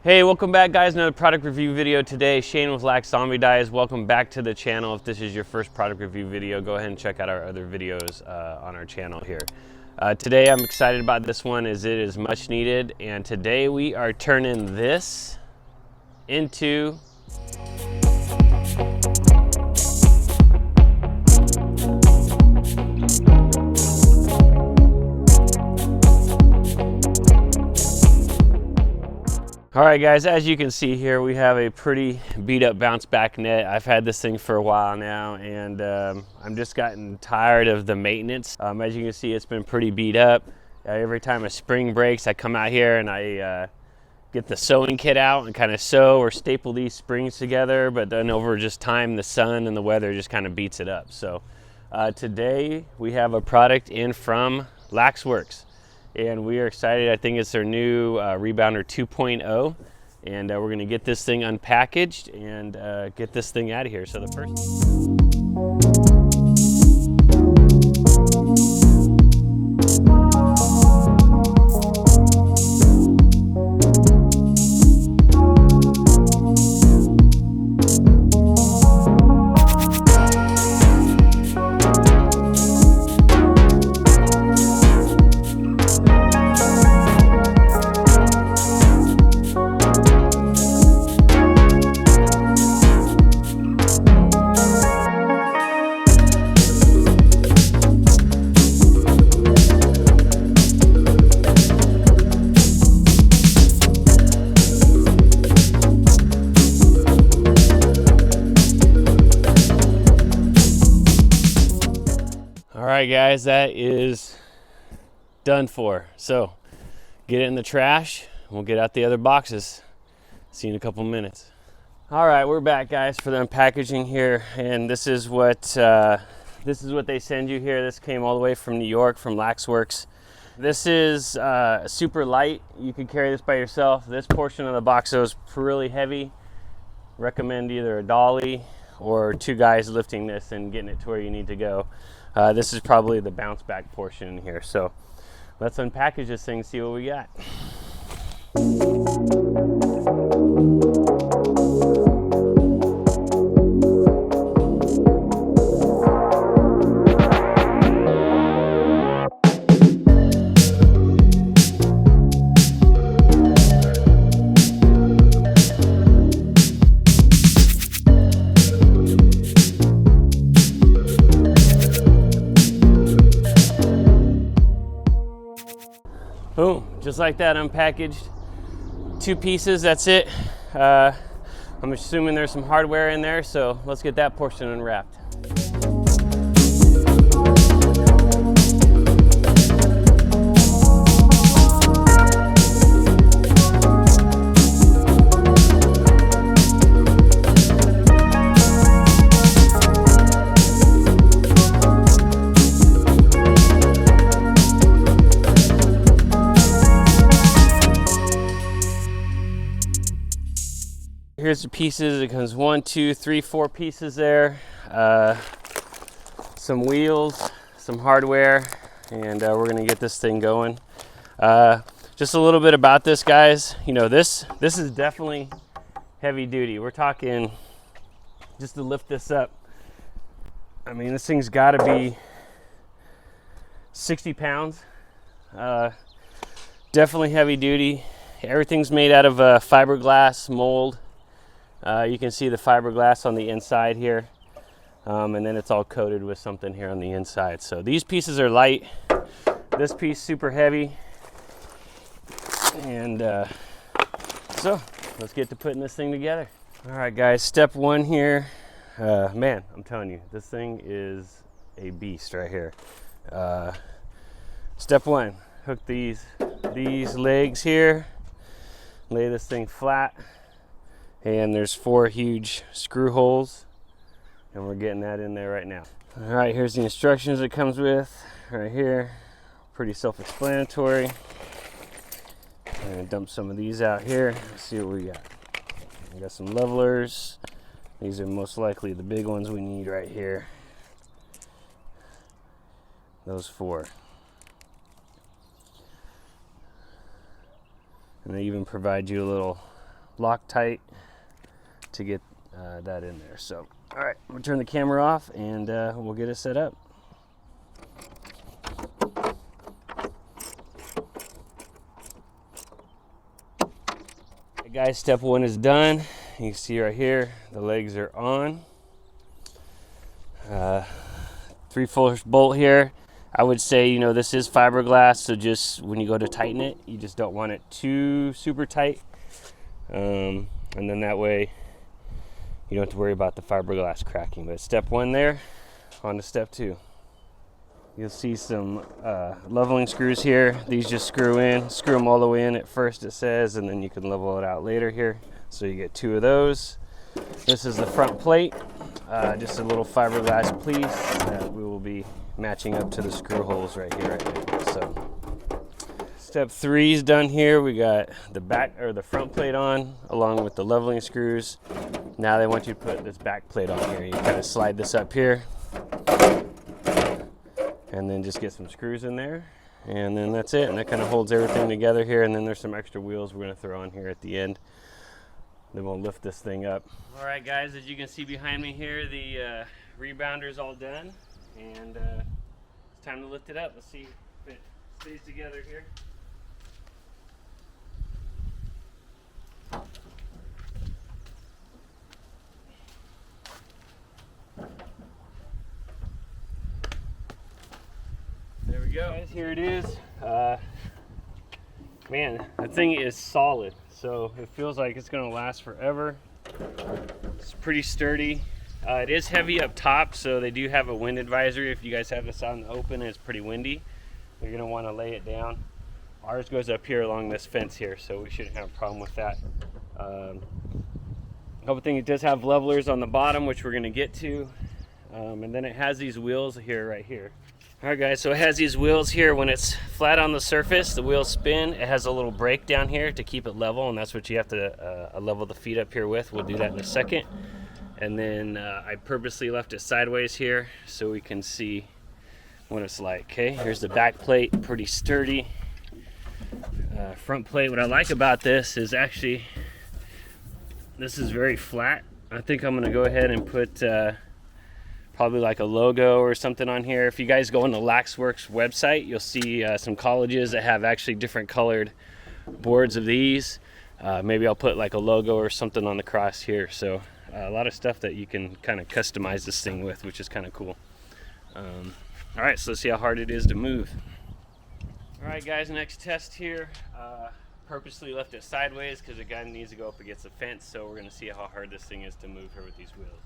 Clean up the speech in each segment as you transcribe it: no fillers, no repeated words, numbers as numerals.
Hey, welcome back guys, another product review video today. Shane with Lax Zombie Dyes. Welcome back to the channel. If this is your first product review video, go ahead and check out our other videos on our channel here. Today I'm excited about this one as it is much needed, and today we are turning this into all right guys, as you can see here, we have a pretty beat up bounce back net. I've had this thing for a while now, and I'm just gotten tired of the maintenance. As you can see, it's been pretty beat up. Every time a spring breaks, I come out here and I get the sewing kit out and kind of sew or staple these springs together, but then over just time, the sun and the weather just kind of beats it up. So today we have a product in from Laxworx, and we are excited. I think it's their new Rebounder 2.0, and we're going to get this thing unpackaged and get this thing out of here. So the first Alright guys, that is done for. So get it in the trash, we'll get out the other boxes. See you in a couple minutes. Alright, we're back guys for the unpackaging here, and this is what they send you here. This came all the way from New York, from Laxworx. This is super light. You can carry this by yourself. This portion of the box is really heavy. Recommend either a dolly or two guys lifting this and getting it to where you need to go. This is probably the bounce back portion in here. So let's unpackage this thing and see what we got. Boom, just like that, unpackaged. Two pieces, that's it. I'm assuming there's some hardware in there, so let's get that portion unwrapped. Here's the pieces. It comes 1, 2, 3, 4 pieces there. Some wheels, some hardware, and we're gonna get this thing going. Just a little bit about this, guys. You know, this is definitely heavy duty. We're talking just to lift this up. I mean, this thing's got to be 60 pounds. Definitely heavy duty. Everything's made out of fiberglass mold. You can see the fiberglass on the inside here, and then it's all coated with something here on the inside. So these pieces are light. This piece super heavy, and so let's get to putting this thing together. All right, guys. Step one here. Man, I'm telling you, this thing is a beast right here. Step one: hook these legs here. Lay this thing flat. And there's 4 huge screw holes, and we're getting that in there right now. All right, here's the instructions it comes with right here. Pretty self-explanatory. I'm gonna dump some of these out here. Let's see what we got. We got some levelers. These are most likely the big ones we need right here. Those 4. And they even provide you a little lock tight to get that in there. So, all right, I'm gonna turn the camera off and we'll get it set up. Hey guys, step one is done. You can see right here, the legs are on. 3/4 bolt here. I would say, you know, this is fiberglass, so just when you go to tighten it, you just don't want it too super tight. And then that way you don't have to worry about the fiberglass cracking. But step one there, on to step two. You'll see some leveling screws here. These just screw them all the way in at first, it says, and then you can level it out later here. So you get 2 of those. This is the front plate, just a little fiberglass piece that we will be matching up to the screw holes right here. So step 3 is done here. We got the back or the front plate on along with the leveling screws. Now they want you to put this back plate on here. You kind of slide this up here and then just get some screws in there, and then that's it. And that kind of holds everything together here. And then there's some extra wheels we're going to throw on here at the end. Then we'll lift this thing up. All right guys, as you can see behind me here, the rebounder is all done, and it's time to lift it up. Let's see if it stays together here. There we go. Guys, here it is. Man, that thing is solid. So it feels like it's going to last forever. It's pretty sturdy. It is heavy up top, so they do have a wind advisory. If you guys have this out in the open and it's pretty windy, you're going to want to lay it down. Ours goes up here along this fence here, so we shouldn't have a problem with that. Another thing, it does have levelers on the bottom, which we're going to get to. And then it has these wheels here, right here. All right guys, so it has these wheels here. When it's flat on the surface, the wheels spin. It has a little brake down here to keep it level, and that's what you have to level the feet up here with. We'll do that in a second. And then I purposely left it sideways here so we can see what it's like. Okay, here's the back plate, pretty sturdy. Front plate, what I like about this is actually, this is very flat. I think I'm gonna go ahead and put probably like a logo or something on here. If you guys go on the Laxworx website, you'll see some colleges that have actually different colored boards of these. Maybe I'll put like a logo or something on the cross here. So a lot of stuff that you can kind of customize this thing with, which is kind of cool. All right, so let's see how hard it is to move. All right guys, next test here. Purposely left it sideways because the guy needs to go up against the fence, so we're gonna see how hard this thing is to move here with these wheels.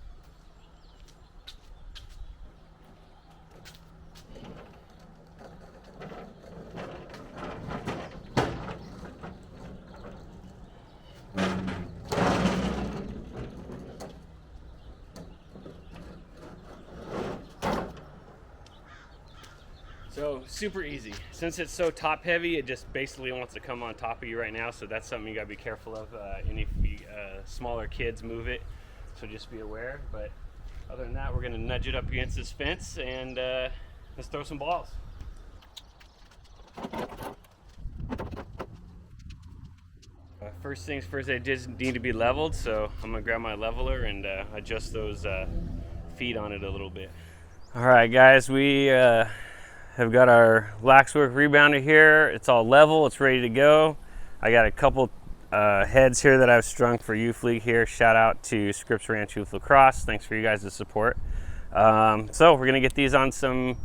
So super easy. Since it's so top heavy, it just basically wants to come on top of you right now. So that's something you gotta be careful of. Any smaller kids move it, so just be aware. But other than that, we're gonna nudge it up against this fence and let's throw some balls. First things first, they did need to be leveled. So I'm gonna grab my leveler and adjust those feet on it a little bit. All right guys, we have got our Laxworx rebounder here. It's all level, it's ready to go. I got a couple heads here that I've strung for Youth League here. Shout out to Scripps Ranch Youth Lacrosse. Thanks for you guys' support. So we're gonna get these on some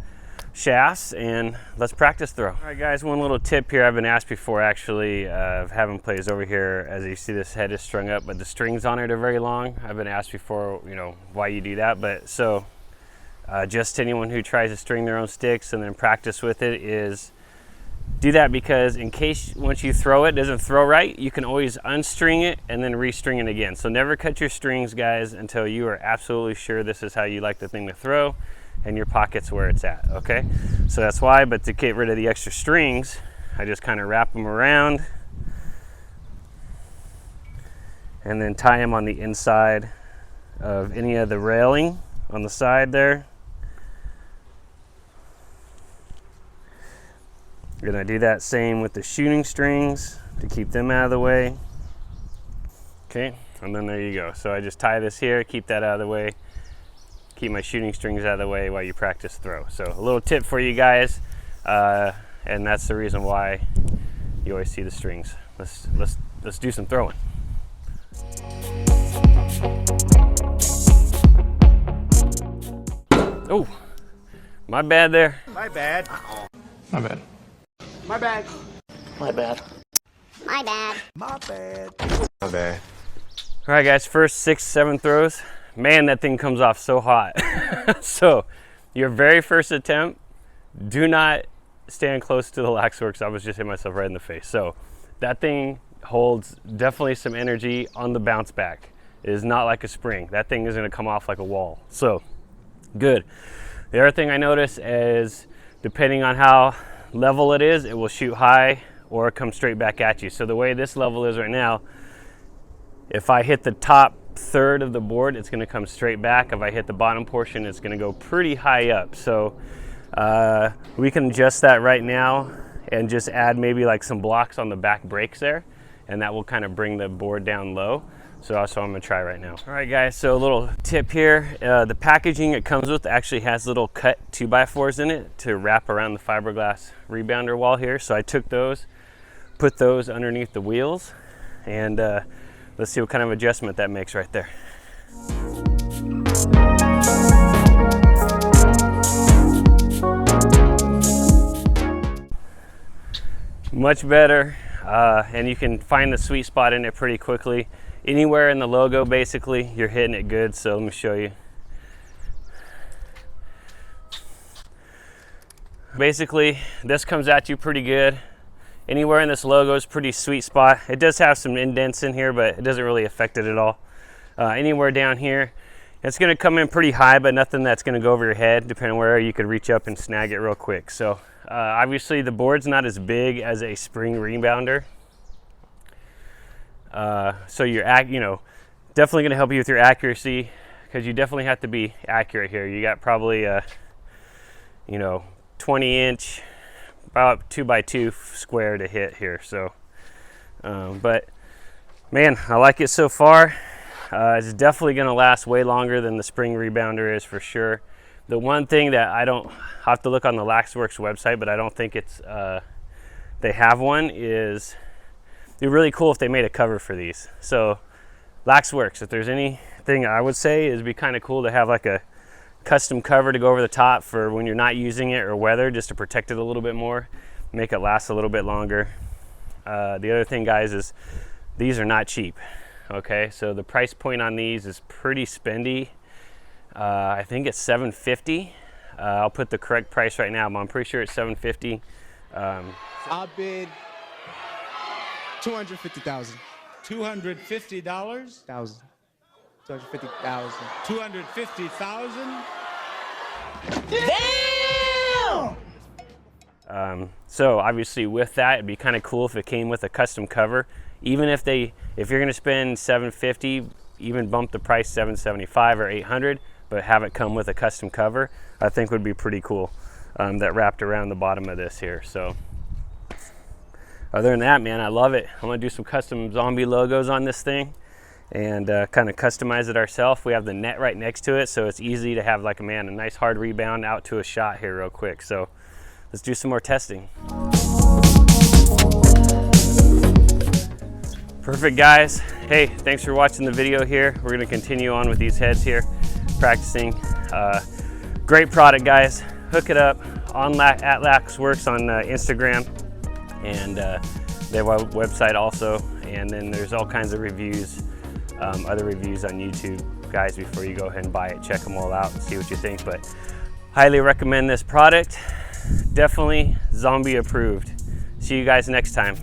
shafts and let's practice throw. All right guys, one little tip here I've been asked before actually of having plays over here. As you see, this head is strung up, but the strings on it are very long. I've been asked before, you know, why you do that, but so just anyone who tries to string their own sticks and then practice with it is do that, because in case once you throw it doesn't throw right, you can always unstring it and then restring it again. So never cut your strings guys until you are absolutely sure this is how you like the thing to throw and your pocket's where it's at, okay? So that's why, but to get rid of the extra strings, I just kind of wrap them around and then tie them on the inside of any of the railing on the side there. We're gonna do that same with the shooting strings to keep them out of the way. Okay, and then there you go. So I just tie this here, keep that out of the way, keep my shooting strings out of the way while you practice throw. So a little tip for you guys, and that's the reason why you always see the strings. Let's do some throwing. Oh, my bad there. My bad. My bad. My bad. My bad. My bad. My bad. My bad. All right, guys, first 6, 7 throws. Man, that thing comes off so hot. So your very first attempt, do not stand close to the Laxworx. I was just hitting myself right in the face. So that thing holds definitely some energy on the bounce back. It is not like a spring. That thing is gonna come off like a wall. So good. The other thing I notice is depending on how level it is, it will shoot high or come straight back at you. So the way this level is right now, if I hit the top third of the board, it's gonna come straight back. If I hit the bottom portion, it's gonna go pretty high up. So we can adjust that right now and just add maybe like some blocks on the back brakes there, and that will kind of bring the board down low. So that's what I'm gonna try right now. All right, guys, so a little tip here. The packaging it comes with actually has little cut 2x4s in it to wrap around the fiberglass rebounder wall here. So I took those, put those underneath the wheels, and let's see what kind of adjustment that makes right there. Much better, and you can find the sweet spot in it pretty quickly. Anywhere in the logo, basically, you're hitting it good. So let me show you. Basically, this comes at you pretty good. Anywhere in this logo is pretty sweet spot. It does have some indents in here, but it doesn't really affect it at all. Anywhere down here, it's gonna come in pretty high, but nothing that's gonna go over your head. Depending on where you could reach up and snag it real quick. So obviously the board's not as big as a spring rebounder. So you're definitely gonna help you with your accuracy, because you definitely have to be accurate here. You got probably a 20-inch, about 2x2 square to hit here. So but man, I like it so far. It's definitely gonna last way longer than the spring rebounder is, for sure. The one thing that I don't have to look on the Laxworx website, but I don't think it's they have one, is it'd be really cool if they made a cover for these. So Laxworx, if there's anything I would say, it'd be kind of cool to have like a custom cover to go over the top for when you're not using it or weather, just to protect it a little bit more, make it last a little bit longer. The other thing, guys, is these are not cheap. Okay, so the price point on these is pretty spendy. I think it's $750. I'll put the correct price right now, but I'm pretty sure it's $750. I bid $250,000. $250? $250,000. $250,000? So obviously with that, it'd be kind of cool if it came with a custom cover. Even if you're gonna spend $750, even bump the price $775 or $800, but have it come with a custom cover, I think would be pretty cool. That wrapped around the bottom of this here. So other than that, man, I love it. I'm gonna do some custom zombie logos on this thing and kind of customize it ourselves. We have the net right next to it, so it's easy to have, like, a nice hard rebound out to a shot here real quick. So let's do some more testing. Perfect, guys. Hey, thanks for watching the video here. We're gonna continue on with these heads here, practicing. Great product, guys. Hook it up at Laxworx on Instagram, and they have a website also, and then there's all kinds of reviews, other reviews on YouTube, guys. Before you go ahead and buy it, check them all out and see what you think. But highly recommend this product. Definitely zombie approved. See you guys next time.